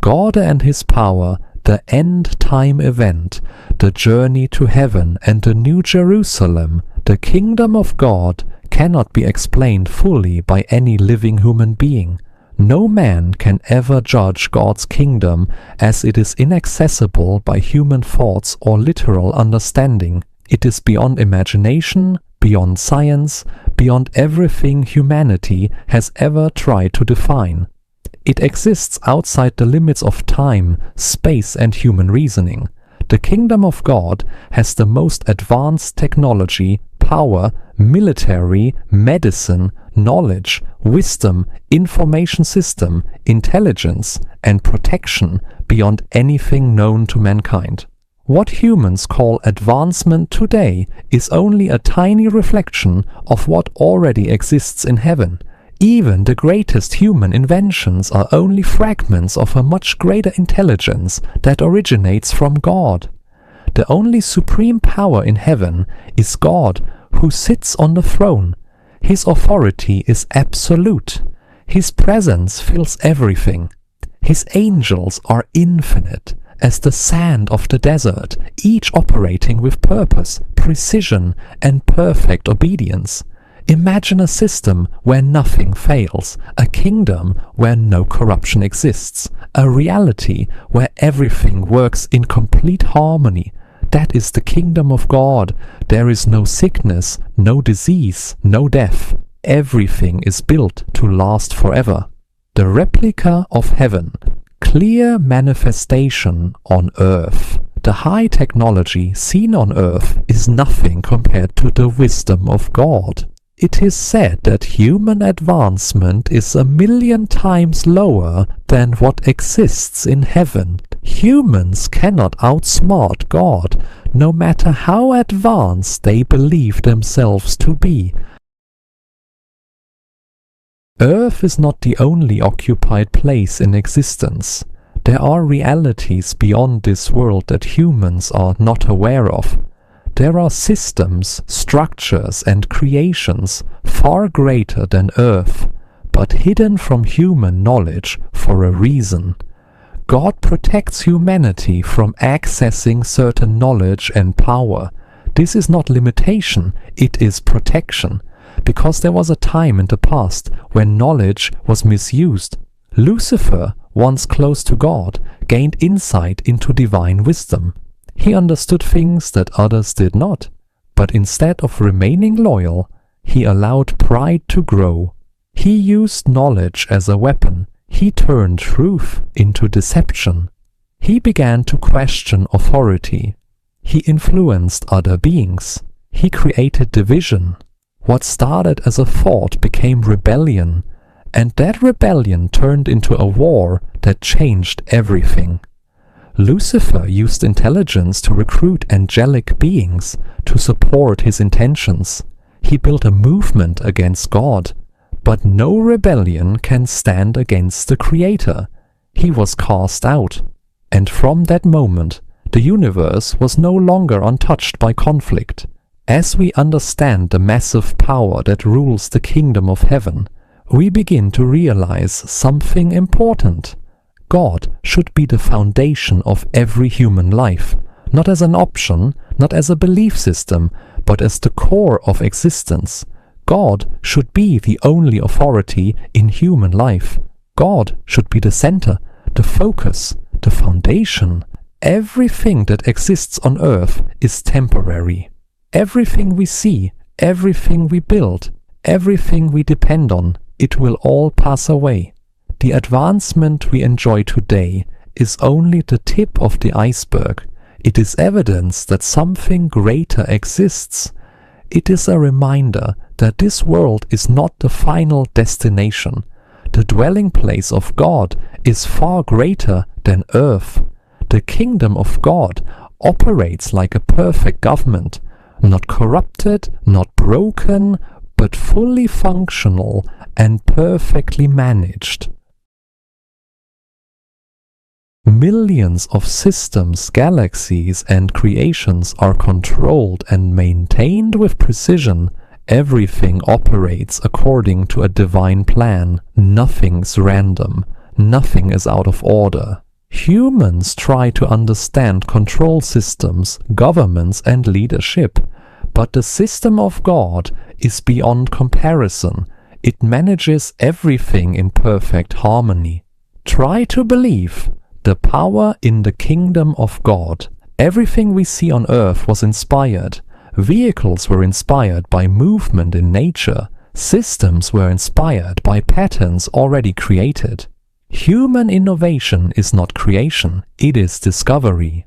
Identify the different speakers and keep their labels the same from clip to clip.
Speaker 1: God and His power, the end-time event, the journey to heaven and the New Jerusalem, the kingdom of God, cannot be explained fully by any living human being. No man can ever judge God's kingdom, as it is inaccessible by human thoughts or literal understanding. It is beyond imagination, beyond science, beyond everything humanity has ever tried to define. It exists outside the limits of time, space, and human reasoning. The kingdom of God has the most advanced technology, power, military, medicine, knowledge, wisdom, information system, intelligence, and protection beyond anything known to mankind. What humans call advancement today is only a tiny reflection of what already exists in heaven. Even the greatest human inventions are only fragments of a much greater intelligence that originates from God. The only supreme power in heaven is God, who sits on the throne. His authority is absolute. His presence fills everything. His angels are infinite, as the sand of the desert, each operating with purpose, precision, and perfect obedience. Imagine a system where nothing fails, a kingdom where no corruption exists, a reality where everything works in complete harmony. That is the kingdom of God. There is no sickness, no disease, no death. Everything is built to last forever. The replica of heaven, clear manifestation on earth. The high technology seen on earth is nothing compared to the wisdom of God. It is said that human advancement is 1,000,000 times lower than what exists in heaven. Humans cannot outsmart God, no matter how advanced they believe themselves to be. Earth is not the only occupied place in existence. There are realities beyond this world that humans are not aware of. There are systems, structures, and creations far greater than Earth, but hidden from human knowledge for a reason. God protects humanity from accessing certain knowledge and power. This is not limitation, it is protection, because there was a time in the past when knowledge was misused. Lucifer, once close to God, gained insight into divine wisdom. He understood things that others did not, but instead of remaining loyal, he allowed pride to grow. He used knowledge as a weapon. He turned truth into deception. He began to question authority. He influenced other beings. He created division. What started as a thought became rebellion, and that rebellion turned into a war that changed everything. Lucifer used intelligence to recruit angelic beings to support his intentions. He built a movement against God, but no rebellion can stand against the Creator. He was cast out, and from that moment, the universe was no longer untouched by conflict. As we understand the massive power that rules the kingdom of heaven, we begin to realize something important. God should be the foundation of every human life, not as an option, not as a belief system, but as the core of existence. God should be the only authority in human life. God should be the center, the focus, the foundation. Everything that exists on earth is temporary. Everything we see, everything we build, everything we depend on, it will all pass away. The advancement we enjoy today is only the tip of the iceberg. It is evidence that something greater exists. It is a reminder that this world is not the final destination. The dwelling place of God is far greater than earth. The kingdom of God operates like a perfect government, not corrupted, not broken, but fully functional and perfectly managed. Millions of systems, galaxies, and creations are controlled and maintained with precision. Everything operates according to a divine plan. Nothing's random. Nothing is out of order. Humans try to understand control systems, governments, and leadership, but the system of God is beyond comparison. It manages everything in perfect harmony. Try to believe the power in the kingdom of God. Everything we see on earth was inspired. Vehicles were inspired by movement in nature. Systems were inspired by patterns already created. Human innovation is not creation, it is discovery.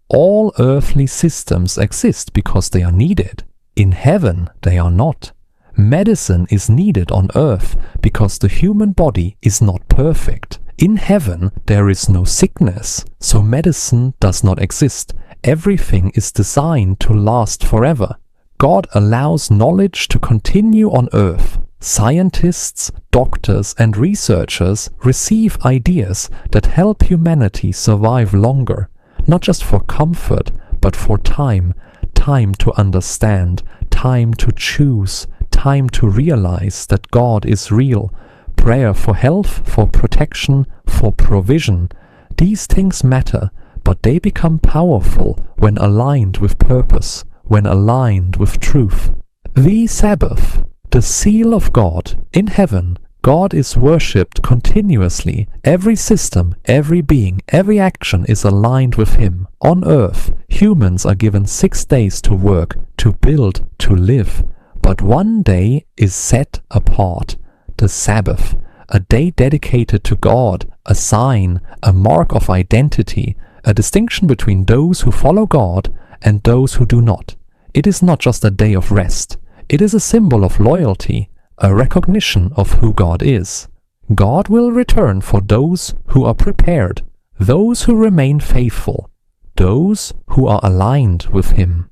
Speaker 1: All earthly systems exist because they are needed. In heaven, they are not. Medicine is needed on earth because the human body is not perfect. In heaven, there is no sickness, so medicine does not exist. Everything is designed to last forever. God allows knowledge to continue on earth. Scientists, doctors, and researchers receive ideas that help humanity survive longer, not just for comfort, but for time to understand, time to choose, time to realize that God is real, prayer for health, for protection, for provision. These things matter, but they become powerful when aligned with purpose, when aligned with truth. The Sabbath, the seal of God. In heaven, God is worshipped continuously. Every system, every being, every action is aligned with Him. On earth, humans are given 6 days to work, to build, to live. But one day is set apart, the Sabbath, a day dedicated to God, a sign, a mark of identity, a distinction between those who follow God and those who do not. It is not just a day of rest. It is a symbol of loyalty, a recognition of who God is. God will return for those who are prepared, those who remain faithful, those who are aligned with Him.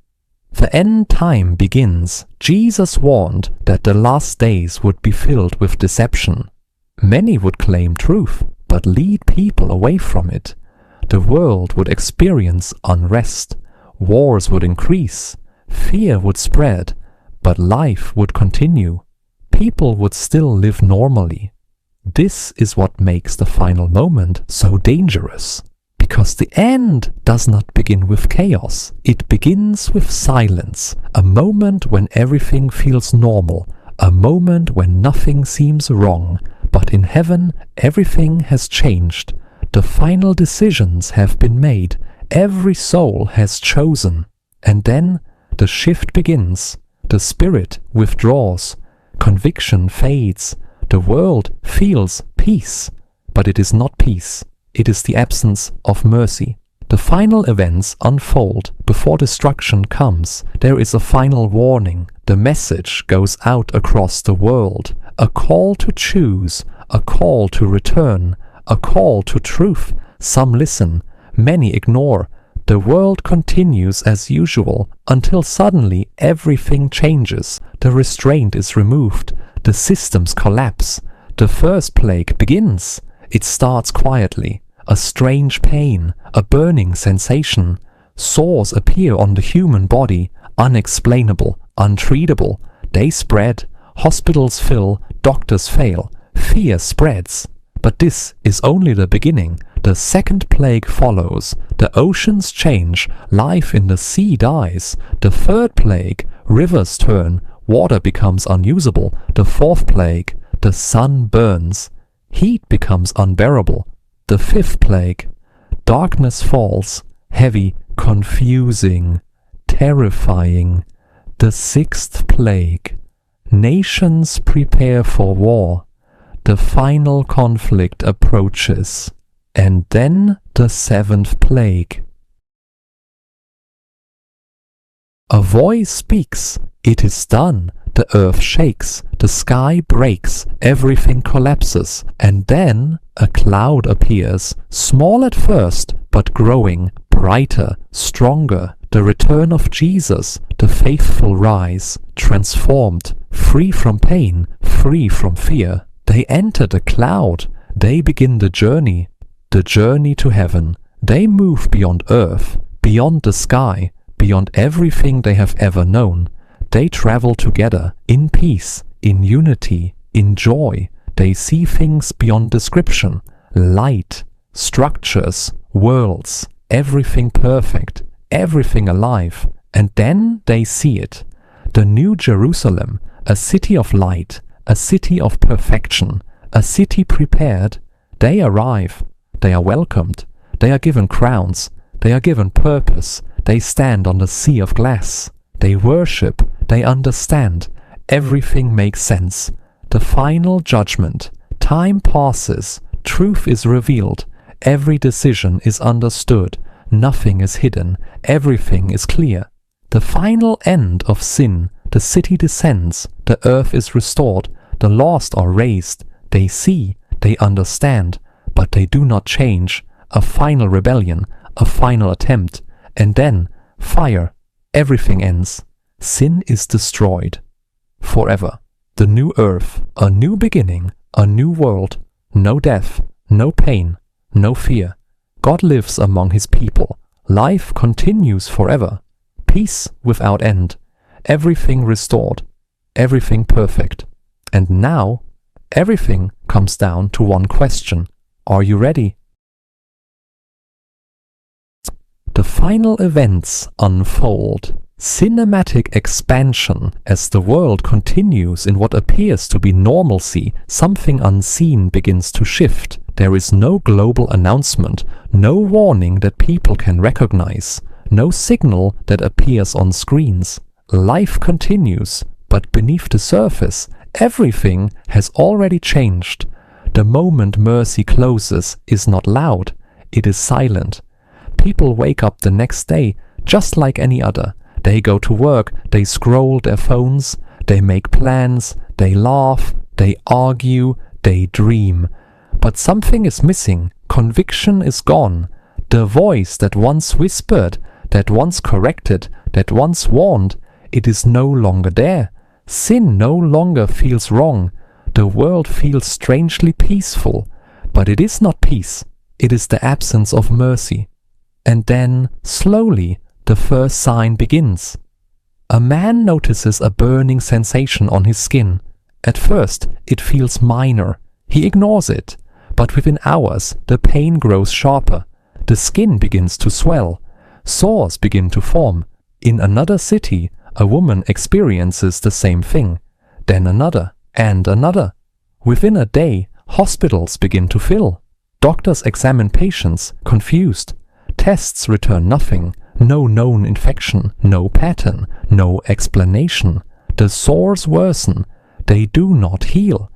Speaker 1: The end time begins. Jesus warned that the last days would be filled with deception. Many would claim truth, but lead people away from it. The world would experience unrest. Wars would increase. Fear would spread, but life would continue. People would still live normally. This is what makes the final moment so dangerous. Because the end does not begin with chaos. It begins with silence. A moment when everything feels normal. A moment when nothing seems wrong. But in heaven, everything has changed. The final decisions have been made. Every soul has chosen. And then the shift begins. The spirit withdraws. Conviction fades. The world feels peace. But it is not peace. It is the absence of mercy. The final events unfold before destruction comes. There is a final warning. The message goes out across the world. A call to choose. A call to return. A call to truth. Some listen. Many ignore. The world continues as usual until suddenly everything changes. The restraint is removed. The systems collapse. The first plague begins. It starts quietly. A strange pain, a burning sensation. Sores appear on the human body, unexplainable, untreatable. They spread. Hospitals fill. Doctors fail. Fear spreads. But this is only the beginning. The second plague follows. The oceans change. Life in the sea dies. The third plague, rivers turn. Water becomes unusable. The fourth plague, the sun burns. Heat becomes unbearable. The fifth plague, darkness falls. Heavy, confusing, terrifying. The sixth plague, nations prepare for war. The final conflict approaches. And then the seventh plague. A voice speaks. It is done. The earth shakes. The sky breaks. Everything collapses. And then a cloud appears. Small at first, but growing. Brighter, stronger. The return of Jesus. The faithful rise. Transformed. Free from pain. Free from fear. They enter the cloud. They begin the journey to heaven. They move beyond earth, beyond the sky, beyond everything they have ever known. They travel together, in peace, in unity, in joy. They see things beyond description, light, structures, worlds, everything perfect, everything alive, and then they see it. The New Jerusalem, a city of light, a city of perfection, a city prepared. They arrive, they are welcomed, they are given crowns, they are given purpose, they stand on the sea of glass, they worship, they understand, everything makes sense. The final judgment, time passes, truth is revealed, every decision is understood, nothing is hidden, everything is clear. The final end of sin, the city descends, the earth is restored, the lost are raised, they see, they understand, but they do not change, a final rebellion, a final attempt, and then, fire, everything ends. Sin is destroyed. Forever. The new earth, a new beginning, a new world, no death, no pain, no fear. God lives among his people. Life continues forever. Peace without end. Everything restored. Everything perfect. And now, everything comes down to one question. Are you ready? The final events unfold. Cinematic expansion. As the world continues in what appears to be normalcy, something unseen begins to shift. There is no global announcement, no warning that people can recognize, no signal that appears on screens. Life continues, but beneath the surface, everything has already changed. The moment mercy closes is not loud, it is silent. People wake up the next day just like any other. They go to work, they scroll their phones, they make plans, they laugh, they argue, they dream. But something is missing, conviction is gone. The voice that once whispered, that once corrected, that once warned, it is no longer there. Sin no longer feels wrong. The world feels strangely peaceful. But it is not peace, it is the absence of mercy. And then, slowly, the first sign begins. A man notices a burning sensation on his skin. At first, it feels minor. He ignores it. But within hours, the pain grows sharper. The skin begins to swell. Sores begin to form. In another city, a woman experiences the same thing. Then another, and another. Within a day, hospitals begin to fill. Doctors examine patients, confused. Tests return nothing. No known infection, no pattern, no explanation. The sores worsen. They do not heal.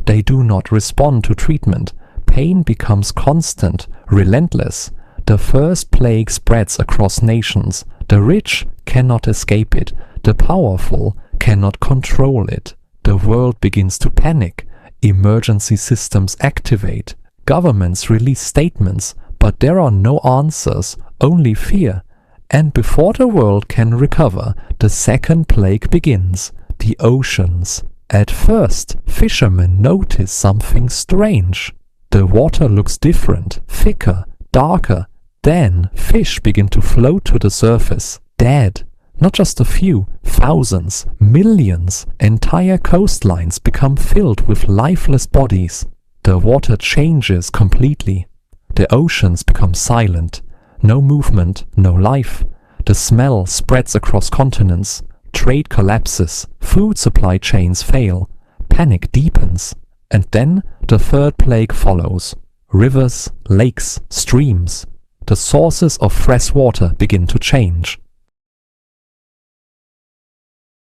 Speaker 1: They do not respond to treatment. Pain becomes constant, relentless. The first plague spreads across nations. The rich cannot escape it. The powerful cannot control it. The world begins to panic. Emergency systems activate. Governments release statements, but there are no answers, only fear. And before the world can recover, the second plague begins, the oceans. At first, fishermen notice something strange. The water looks different, thicker, darker. Then fish begin to float to the surface, dead. Not just a few, thousands, millions. Entire coastlines become filled with lifeless bodies. The water changes completely. The oceans become silent. No movement, no life. The smell spreads across continents. Trade collapses. Food supply chains fail. Panic deepens. And then the third plague follows. Rivers, lakes, streams. The sources of fresh water begin to change.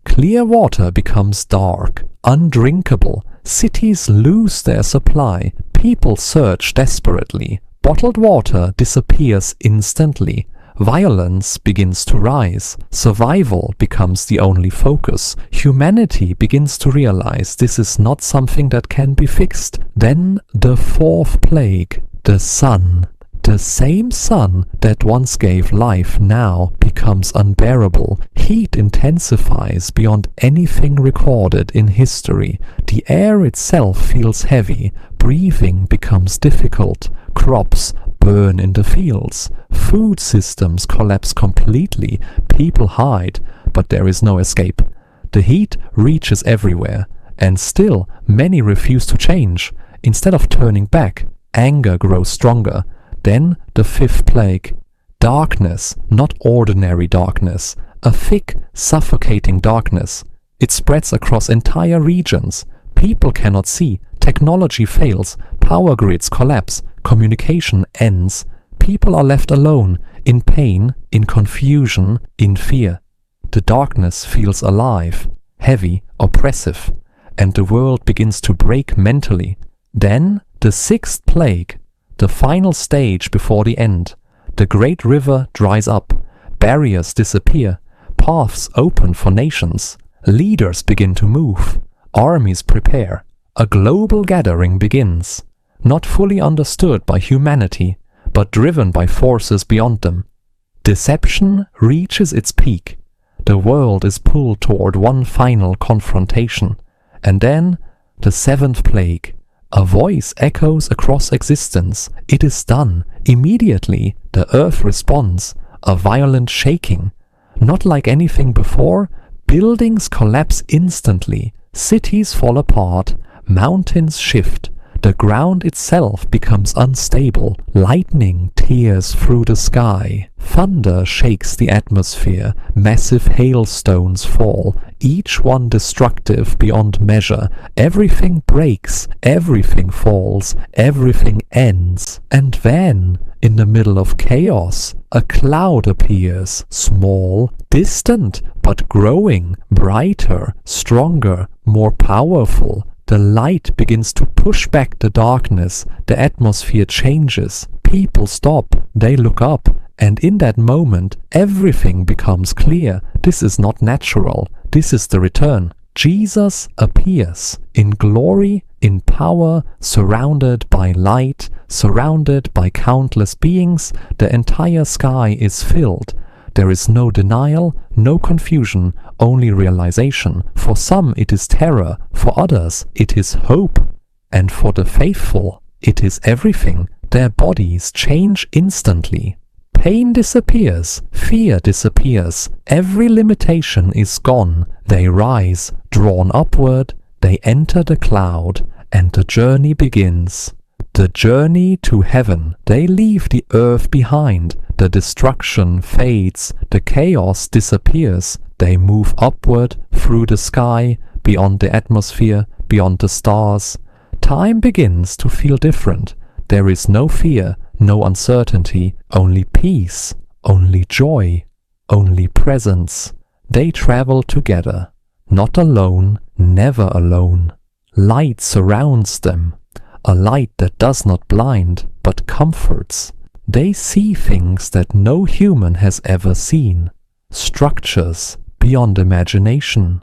Speaker 1: Clear water becomes dark, undrinkable. Cities lose their supply. People search desperately. Bottled water disappears instantly. Violence begins to rise. Survival becomes the only focus. Humanity begins to realize this is not something that can be fixed. Then the fourth plague, the sun. The same sun that once gave life now becomes unbearable. Heat intensifies beyond anything recorded in history. The air itself feels heavy. Breathing becomes difficult. Crops burn in the fields. Food systems collapse completely. People hide, but there is no escape. The heat reaches everywhere, and still many refuse to change. Instead of turning back, anger grows stronger. Then the fifth plague. Darkness, not ordinary darkness, a thick, suffocating darkness. It spreads across entire regions. People cannot see, technology fails, power grids collapse, communication ends. People are left alone, in pain, in confusion, in fear. The darkness feels alive, heavy, oppressive, and the world begins to break mentally. Then the sixth plague, the final stage before the end. The great river dries up, barriers disappear, paths open for nations, leaders begin to move, armies prepare, a global gathering begins, not fully understood by humanity, but driven by forces beyond them. Deception reaches its peak. The world is pulled toward one final confrontation. And then, the seventh plague. A voice echoes across existence. It is done. Immediately, the earth responds. A violent shaking. Not like anything before, buildings collapse instantly. Cities fall apart. Mountains shift. The ground itself becomes unstable. Lightning tears through the sky. Thunder shakes the atmosphere. Massive hailstones fall, each one destructive beyond measure. Everything breaks, everything falls, everything ends. And then, in the middle of chaos, a cloud appears, small, distant, but growing, brighter, stronger, more powerful. The light begins to push back the darkness, the atmosphere changes, people stop, they look up, and in that moment everything becomes clear. This is not natural, this is the return. Jesus appears in glory, in power, surrounded by light, surrounded by countless beings. The entire sky is filled. There is no denial, no confusion, only realization. For some it is terror, for others it is hope, and for the faithful it is everything. Their bodies change instantly. Pain disappears, fear disappears, every limitation is gone. They rise, drawn upward, they enter the cloud, and the journey begins. The journey to heaven. They leave the earth behind. The destruction fades, the chaos disappears. They move upward through the sky, beyond the atmosphere, beyond the stars. Time begins to feel different. There is no fear, no uncertainty, only peace, only joy, only presence. They travel together, not alone, never alone. Light surrounds them, a light that does not blind, but comforts. They see things that no human has ever seen, structures beyond imagination.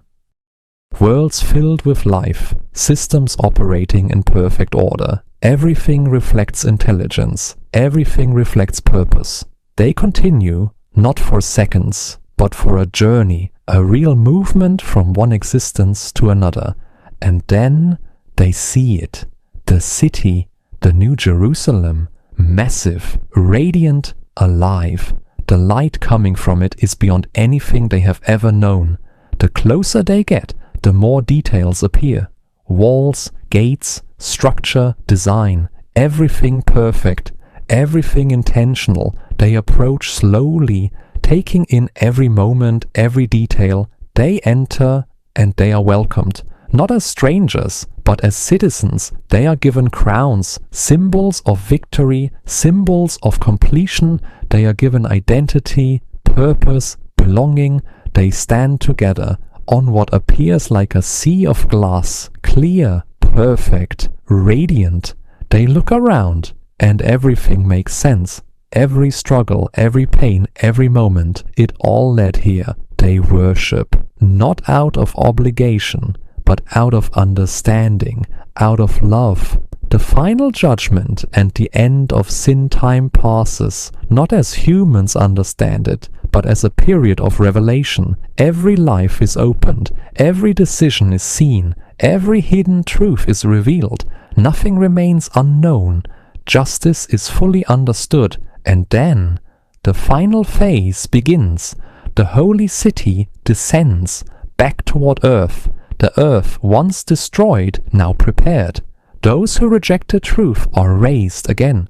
Speaker 1: Worlds filled with life, systems operating in perfect order. Everything reflects intelligence, everything reflects purpose. They continue, not for seconds, but for a journey, a real movement from one existence to another. And then they see it, the city, the New Jerusalem, massive, radiant, alive. The light coming from it is beyond anything they have ever known. The closer they get, the more details appear. Walls, gates, structure, design, everything perfect, everything intentional. They approach slowly, taking in every moment, every detail. They enter and they are welcomed. Not as strangers, but as citizens. They are given crowns, symbols of victory, symbols of completion. They are given identity, purpose, belonging. They stand together on what appears like a sea of glass, clear, perfect, radiant. They look around, and everything makes sense. Every struggle, every pain, every moment, it all led here. They worship, not out of obligation, but out of understanding, out of love. The final judgment and the end of sin time passes, not as humans understand it, but as a period of revelation. Every life is opened, every decision is seen, every hidden truth is revealed. Nothing remains unknown. Justice is fully understood, and then the final phase begins. The holy city descends back toward earth. The earth, once destroyed, now prepared. Those who rejected truth are raised again.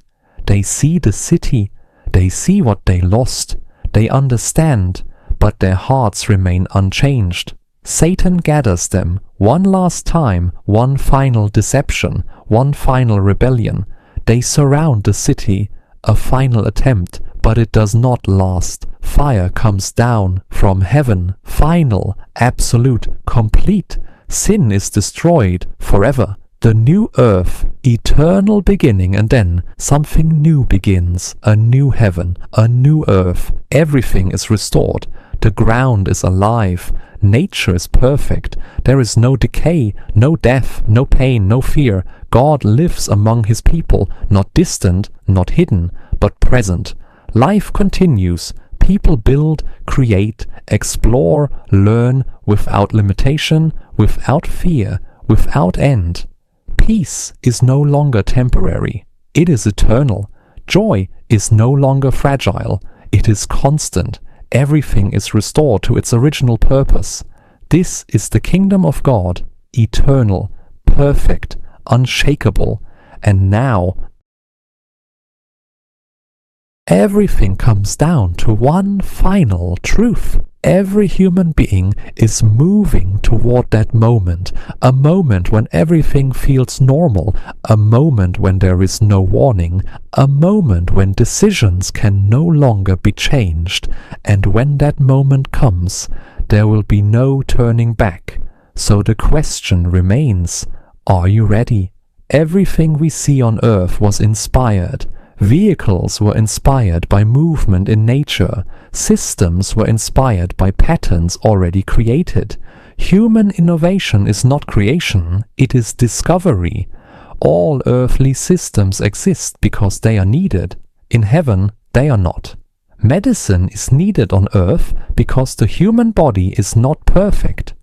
Speaker 1: They see the city, they see what they lost, they understand, but their hearts remain unchanged. Satan gathers them one last time, one final deception, one final rebellion. They surround the city, a final attempt, but it does not last. Fire comes down from heaven, final, absolute, complete. Sin is destroyed forever. The new earth, eternal beginning, and then something new begins, a new heaven, a new earth. Everything is restored. The ground is alive. Nature is perfect. There is no decay, no death, no pain, no fear. God lives among his people, not distant, not hidden, but present. Life continues. People build, create, explore, learn without limitation, without fear, without end. Peace is no longer temporary. It is eternal. Joy is no longer fragile. It is constant. Everything is restored to its original purpose. This is the kingdom of God, eternal, perfect, unshakable, and now everything comes down to one final truth. Every human being is moving toward that moment, a moment when everything feels normal, a moment when there is no warning, a moment when decisions can no longer be changed, and when that moment comes, there will be no turning back. So the question remains, are you ready? Everything we see on earth was inspired. Vehicles were inspired by movement in nature. Systems were inspired by patterns already created. Human innovation is not creation, it is discovery. All earthly systems exist because they are needed. In heaven, they are not. Medicine is needed on earth because the human body is not perfect.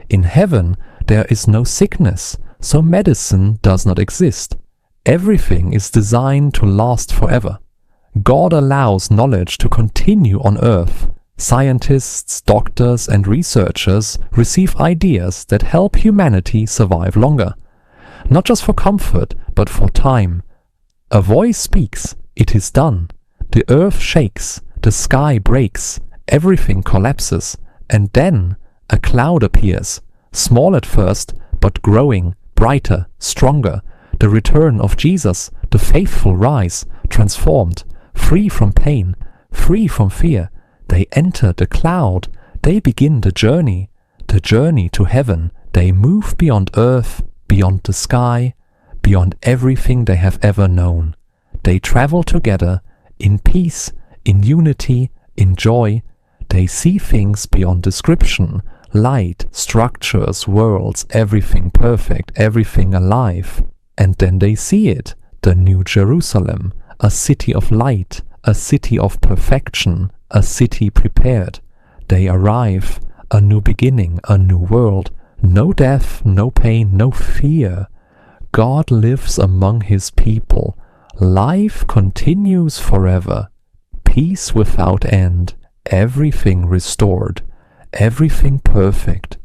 Speaker 1: In heaven, there is no sickness, so medicine does not exist. Everything is designed to last forever. God allows knowledge to continue on earth. Scientists, doctors, and researchers receive ideas that help humanity survive longer. Not just for comfort, but for time. A voice speaks, it is done. The earth shakes, the sky breaks, everything collapses, and then a cloud appears, small at first, but growing, brighter, stronger. The return of Jesus, the faithful rise, transformed, free from pain, free from fear. They enter the cloud, they begin the journey to heaven. They move beyond earth, beyond the sky, beyond everything they have ever known. They travel together, in peace, in unity, in joy. They see things beyond description, light, structures, worlds, everything perfect, everything alive. And then they see it, the New Jerusalem, a city of light, a city of perfection, a city prepared. They arrive, a new beginning, a new world, no death, no pain, no fear. God lives among his people. Life continues forever. Peace without end, everything restored, everything perfect.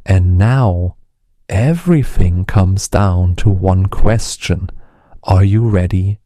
Speaker 1: And now, everything comes down to one question. Are you ready